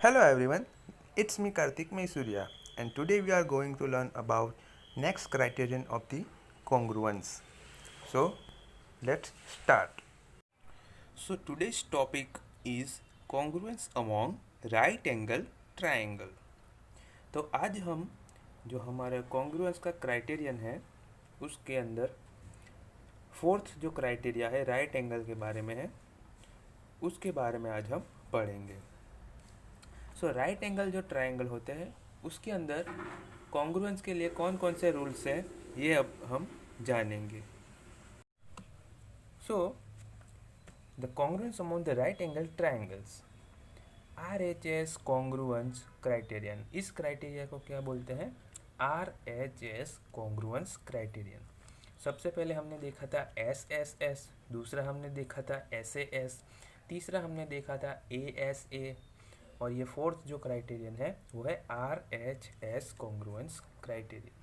Hello everyone, it's me Karthik Maisuria and today we are going to learn about next criterion of the congruence. So let's start. So today's topic is congruence among right angle triangle. तो आज हम जो हमारा congruence का criterion है उसके अंदर fourth जो क्राइटेरिया है राइट एंगल के बारे में है, उसके बारे में आज हम पढ़ेंगे। सो राइट एंगल जो ट्रायंगल होते हैं उसके अंदर कॉन्ग्रुएंस के लिए कौन कौन से रूल्स हैं ये अब हम जानेंगे। So the congruence among the right angle triangles, RHS congruence criterion. इस क्राइटेरिया को क्या बोलते हैं? RHS congruence criterion. सबसे पहले हमने देखा था SSS, दूसरा हमने देखा था SAS, तीसरा हमने देखा था ASA और ये फोर्थ जो क्राइटेरियन है वो है RHS कॉन्ग्रुएंस क्राइटेरियन।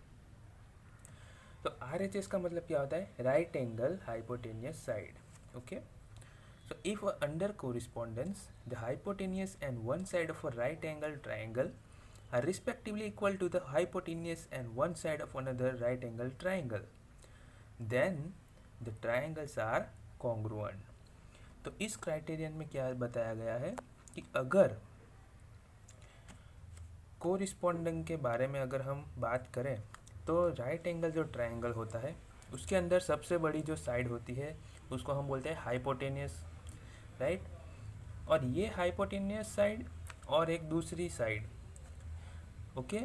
तो RHS का मतलब क्या होता है? Right angle hypotenuse side. Okay, so if under correspondence the hypotenuse and one side of a right angle triangle are respectively equal to the hypotenuse and one side of another right angle triangle, then the triangles are congruent। तो इस criterion में क्या बताया गया है कि अगर कोरिस्पोंडिंग के बारे में अगर हम बात करें तो राइट एंगल जो ट्रायंगल होता है उसके अंदर सबसे बड़ी जो साइड होती है उसको हम बोलते हैं हाइपोटेनियस, राइट। और ये हाइपोटेनियस साइड और एक दूसरी साइड, ओके,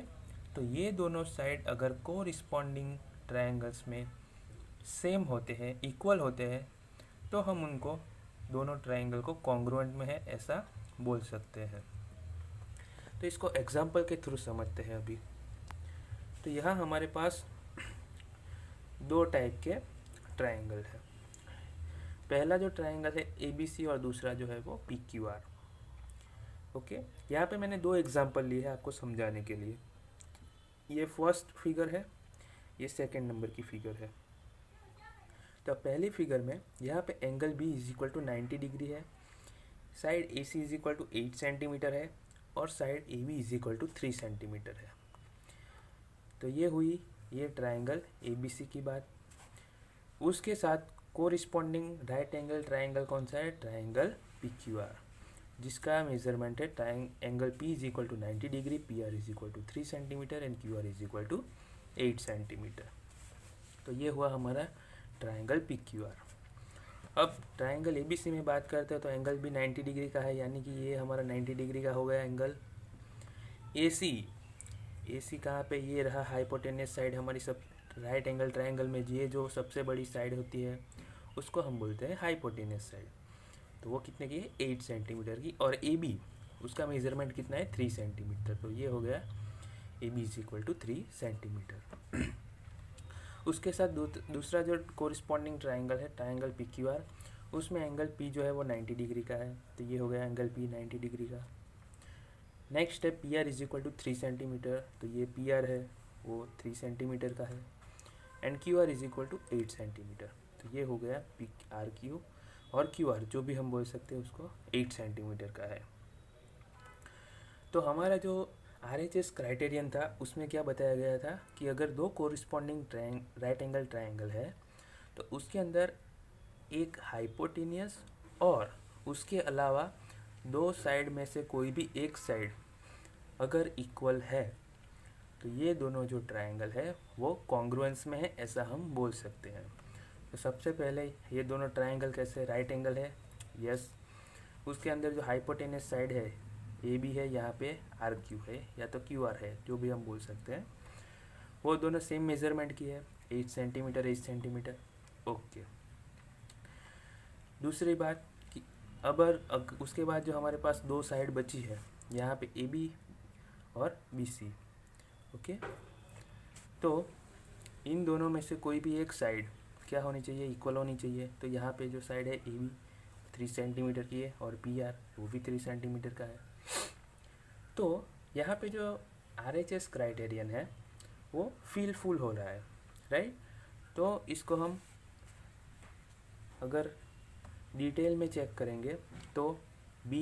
तो ये दोनों साइड अगर कोरिस्पोंडिंग ट्रायंगल्स में सेम होते हैं, इक्वल होते हैं, तो हम उनको दोनों ट्रायंगल को कॉन्ग्रुएंट में है ऐसा बोल सकते हैं। तो इसको एग्जांपल के थ्रू समझते हैं अभी। तो यहाँ हमारे पास दो टाइप के ट्रायंगल है। पहला जो ट्रायंगल है ABC और दूसरा जो है वो PQR। ओके, यहाँ पे मैंने दो एग्जांपल लिए हैं आपको समझाने के लिए। ये फर्स्ट फिगर है, ये सेकंड नंबर की फिगर है। तो पहली फिगर में यहाँ पे angle B is equal to 90 degree है, side AC is equal to 8 centimetre है और side AB is equal to 3 centimetre है। तो ये हुई ये ट्रायंगल ABC की बात। उसके साथ कोरिस्पोंडिंग राइट एंगल ट्रायंगल कौन सा है? ट्रायंगल PQR, जिसका मेजरमेंट है angle P is equal to 90 degree, PR is equal to 3 centimetre and QR is equal to 8 centimetre. तो ये हुआ हमारा ट्रायंगल PQR। अब ट्रायंगल ABC में बात करते हैं तो एंगल भी 90 डिग्री का है, यानी कि ये हमारा 90 डिग्री का हो गया एंगल। AC कहाँ पे? ये रहा हाइपोटेनियस साइड हमारी। सब राइट एंगल ट्रायंगल में ये जो सबसे बड़ी साइड होती है उसको हम बोलते हैं हाइपोटेनियस साइड। तो वो कितने की है? 8 सेंटीमीटर की। और AB उसका मेजरमेंट कितना है? 3 सेंटीमीटर। तो ये हो गया AB is equal to 3 centimetre. उसके साथ दूसरा जो कोरिस्पोंडिंग ट्रायंगल है ट्रायंगल PQR, उसमें एंगल P जो है वो 90 डिग्री का है। तो ये हो गया एंगल P 90 डिग्री का। नेक्स्ट है PR is equal to 3 centimetre. तो ये PR है वो 3 सेंटीमीटर का है and QR is equal to 8 centimetre. तो ये हो गया PRQ और QR जो भी हम बोल सकते हैं उसको 8 सेंटीमीटर का है। तो हमारा जो RHS क्राइटेरियन था उसमें क्या बताया गया था कि अगर दो कोरिस्पोंडिंग राइट एंगल ट्रायंगल है तो उसके अंदर एक हाइपोटेनियस और उसके अलावा दो साइड में से कोई भी एक साइड अगर इक्वल है तो ये दोनों जो ट्रायंगल है वो कॉन्ग्रुएंस में है ऐसा हम बोल सकते हैं। तो सबसे पहले ये दोनों ट्रायंगल कैसे? राइट एंगल है, यस। उसके अंदर जो हाइपोटेनियस साइड है AB है, यहाँ पे RQ है या तो QR है, जो भी हम बोल सकते हैं, वो दोनों सेम मेजरमेंट की है, 8 सेंटीमीटर 8 सेंटीमीटर। ओके, दूसरी बात कि उसके बाद जो हमारे पास दो साइड बची है यहाँ पे AB और BC। ओके, तो इन दोनों में से कोई भी एक साइड क्या होनी चाहिए? इक्वल होनी चाहिए। तो यहाँ पे जो साइड है AB 3 सेंटीमीटर की है और PR वो भी 3 सेंटीमीटर का है। तो यहाँ पे जो RHS क्राइटेरियन है वो फुल हो रहा है, राइट। तो इसको हम अगर डिटेल में चेक करेंगे तो B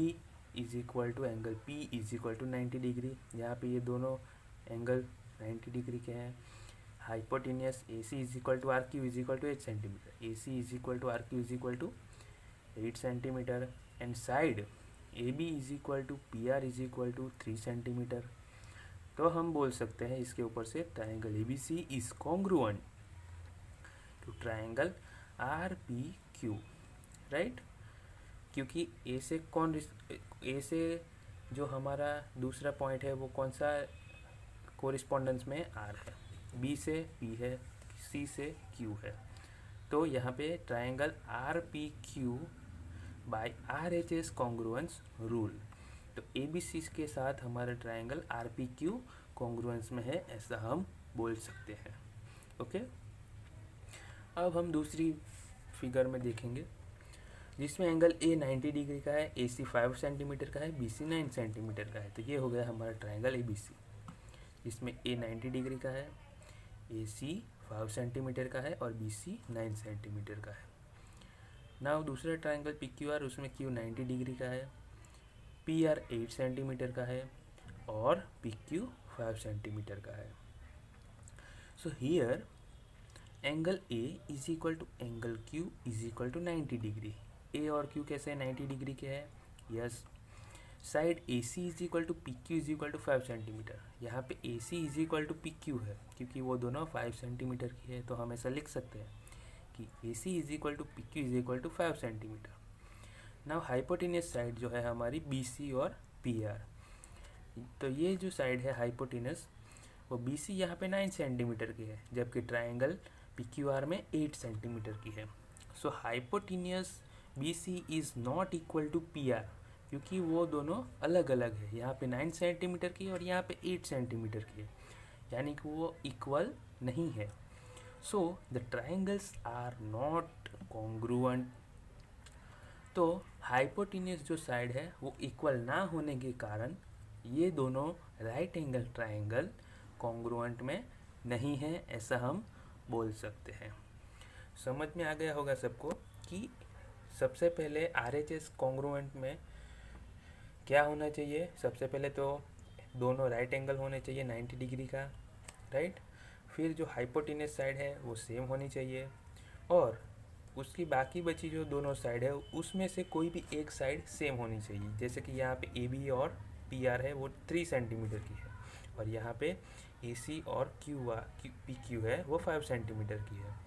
is equal to angle P is equal to 90 degree. यहाँ पे ये दोनों एंगल 90 डिग्री के हैं। Hypotenuse A C is equal to R Q is equal to 8 centimetre. A C is equal to R Q is equal to 8 centimetre and side A B is equal to P R is equal to 3 centimetre. तो हम बोल सकते हैं इसके ऊपर से triangle A B C is congruent to triangle R P Q, right. क्योंकि A से जो हमारा दूसरा पॉइंट है वो कौन सा कोरिस्पोंडेंस में आर है, बी से पी है, सी से क्यू है। तो यहाँ पे triangle R P Q by R H S congruence rule, तो ए बी सी के साथ हमारा triangle R P Q congruence में है, ऐसा हम बोल सकते हैं। ओके, अब हम दूसरी फिगर में देखेंगे जिसमें एंगल ए 90 डिग्री का है, ए सी 5 सेंटीमीटर का है, बी सी 9 सेंटीमीटर का है। तो ये हो गया हमारा ट्राइंगल ए बी सी, जिसमें ए 90 डिग्री का है, ए सी 5 सेंटीमीटर का है और बी सी 9 सेंटीमीटर का है। नाउ दूसरा ट्राइंगल पी क्यू आर, उसमें क्यू 90 डिग्री का है, पी आर 8 सेंटीमीटर का है और पी क्यू 5 सेंटीमीटर का है। So here angle A is equal to angle Q is equal to 90 degree. A और क्यू कैसे 90 डिग्री के हैं? Yes. Side A C is equal to P Q is equal to 5 centimetre. यहाँ पे A C is equal to P Q है क्योंकि वो दोनों 5 सेंटीमीटर की है, तो हम ऐसा लिख सकते हैं कि A C is equal to P Q is equal to 5 centimetre. Now hypotenuse side जो है हमारी बी सी और पी आर, तो ये जो साइड है हाइपोटेनियस वो बी सी यहाँ पे 9 सेंटीमीटर की है, जबकि ट्राइंगल पी क्यू आर में 8 सेंटीमीटर की है। So hypotenuse B C is not equal to P R, क्योंकि वो दोनों अलग अलग है। यहाँ पे 9 सेंटीमीटर की और यहाँ पे 8 सेंटीमीटर की है, यानी कि वो इक्वल नहीं है। So the triangles are not congruent. तो हाइपोटेनियस जो साइड है वो इक्वल ना होने के कारण ये दोनों राइट एंगल ट्राइंगल कॉन्ग्रुएंट में नहीं है, ऐसा हम बोल सकते हैं। समझ में आ गया होगा सबको कि सबसे पहले आर एच एस कॉन्ग्रुएंट में क्या होना चाहिए। सबसे पहले तो दोनों राइट एंगल होने चाहिए 90 डिग्री का, राइट। फिर जो हाइपोटेनियस साइड है वो सेम होनी चाहिए और उसकी बाकी बची जो दोनों साइड है उसमें से कोई भी एक साइड सेम होनी चाहिए। जैसे कि यहाँ पे ए बी और पी आर है वो 3 सेंटीमीटर की है और यहाँ पे ए सी और पी क्यू है वो 5 सेंटीमीटर की है।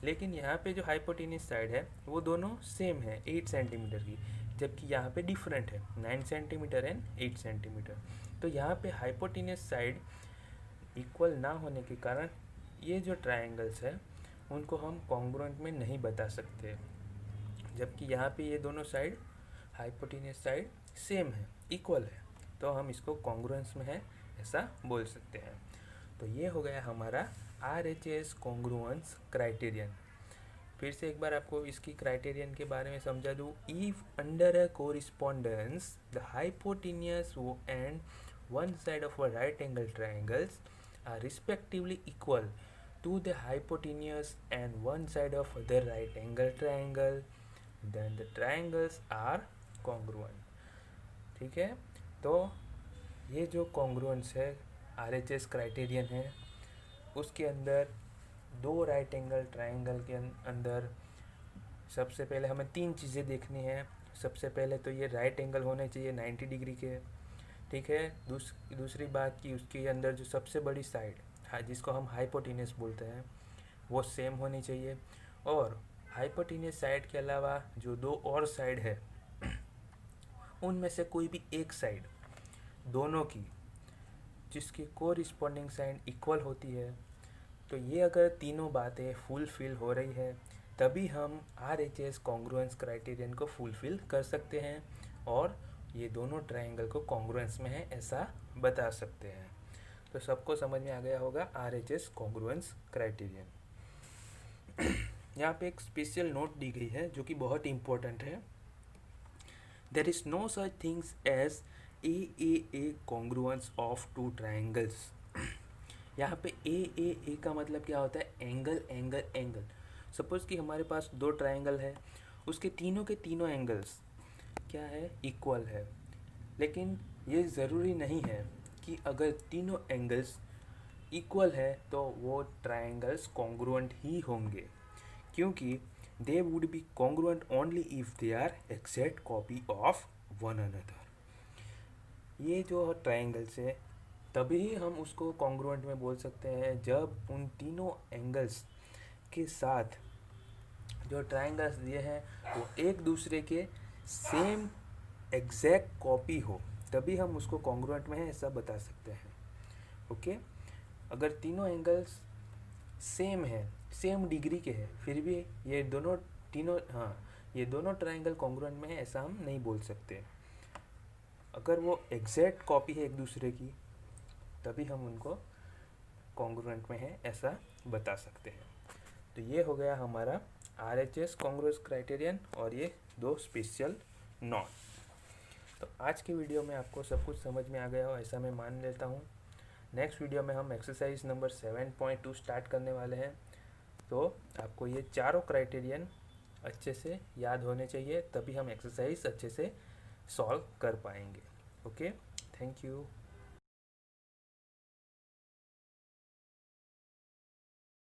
लेकिन यहाँ पे जो हाइपोटेनियस साइड है वो दोनों सेम है 8 सेंटीमीटर की, जबकि यहाँ पे डिफरेंट है 9 सेंटीमीटर एंड 8 सेंटीमीटर। तो यहाँ पे हाइपोटेनियस साइड इक्वल ना होने के कारण ये जो ट्रायंगल्स है उनको हम कॉन्ग्रुएंट में नहीं बता सकते, जबकि यहाँ पे ये दोनों साइड हाइपोटेनियस साइड सेम है, इक्वल है, तो हम इसको कॉन्ग्रुएंस में है ऐसा बोल सकते हैं। तो ये हो गया हमारा RHS कॉन्ग्रुएंस क्राइटेरियन। फिर से एक बार आपको इसकी क्राइटेरियन के बारे में समझा दूँ। If under a correspondence the hypotenuse and one side of a right angle triangles are respectively equal to the hypotenuse and one side of other right angle triangle, then the triangles are congruent। ठीक है, तो ये जो congruence है RHS criterion है, उसके अंदर दो राइट एंगल ट्राइंगल के अंदर सबसे पहले हमें 3 चीज़ें देखनी है। सबसे पहले तो ये राइट एंगल होने चाहिए 90 डिग्री के, ठीक है। दूसरी बात कि उसके अंदर जो सबसे बड़ी साइड जिसको हम हाइपोटेनियस बोलते हैं वो सेम होनी चाहिए, और हाइपोटेनियस साइड के अलावा जो दो और साइड है उनमें से कोई भी एक साइड दोनों की जिसकी कोरिस्पोंडिंग साइड इक्वल होती है, तो ये अगर तीनों बातें फुलफिल हो रही है तभी हम RHS कॉन्ग्रुएंस क्राइटेरियन को फुलफिल कर सकते हैं और ये दोनों ट्रायंगल को कॉन्ग्रुएंस में है ऐसा बता सकते हैं। तो सबको समझ में आ गया होगा RHS कॉन्ग्रुएंस क्राइटेरियन। यहाँ पे एक स्पेशल नोट दी गई है जो कि बहुत इम्पोर्टेंट है। There is no such things as AAA congruence of two triangles. यहाँ पे AAA का मतलब क्या होता है? Angle angle angle. सपोज कि हमारे पास दो ट्रायंगल है, उसके तीनों के तीनों एंगल्स क्या है? इक्वल है। लेकिन ये ज़रूरी नहीं है कि अगर तीनों एंगल्स इक्वल है तो वो ट्रायंगल्स कॉन्ग्रुएंट ही होंगे, क्योंकि they would be congruent only if they are exact copy of one another. ये जो ट्रायंगल्स है तभी हम उसको कॉन्ग्रुएंट में बोल सकते हैं जब उन तीनों एंगल्स के साथ जो ट्रायंगल्स दिए हैं वो एक दूसरे के सेम एग्जैक्ट कॉपी हो, तभी हम उसको कॉन्ग्रुएंट में है ऐसा बता सकते हैं। ओके, अगर तीनों एंगल्स सेम है, सेम डिग्री के हैं, फिर भी ये दोनों तीनों ये दोनों ट्रायंगल कॉन्ग्रुएंट में है ऐसा हम नहीं बोल सकते। अगर वो एग्जैक्ट कॉपी है एक दूसरे की तभी हम उनको कॉन्ग्रुएंट में है ऐसा बता सकते हैं। तो ये हो गया हमारा RHS कॉन्ग्रुएंस क्राइटेरियन और ये दो स्पेशल नॉट। तो आज की वीडियो में आपको सब कुछ समझ में आ गया हो ऐसा मैं मान लेता हूँ। नेक्स्ट वीडियो में हम एक्सरसाइज नंबर 7.2 स्टार्ट करने वाले हैं। तो आपको ये चारों क्राइटेरियन अच्छे से याद होने चाहिए, तभी हम एक्सरसाइज अच्छे से सॉल्व कर पाएंगे। Okay, thank you.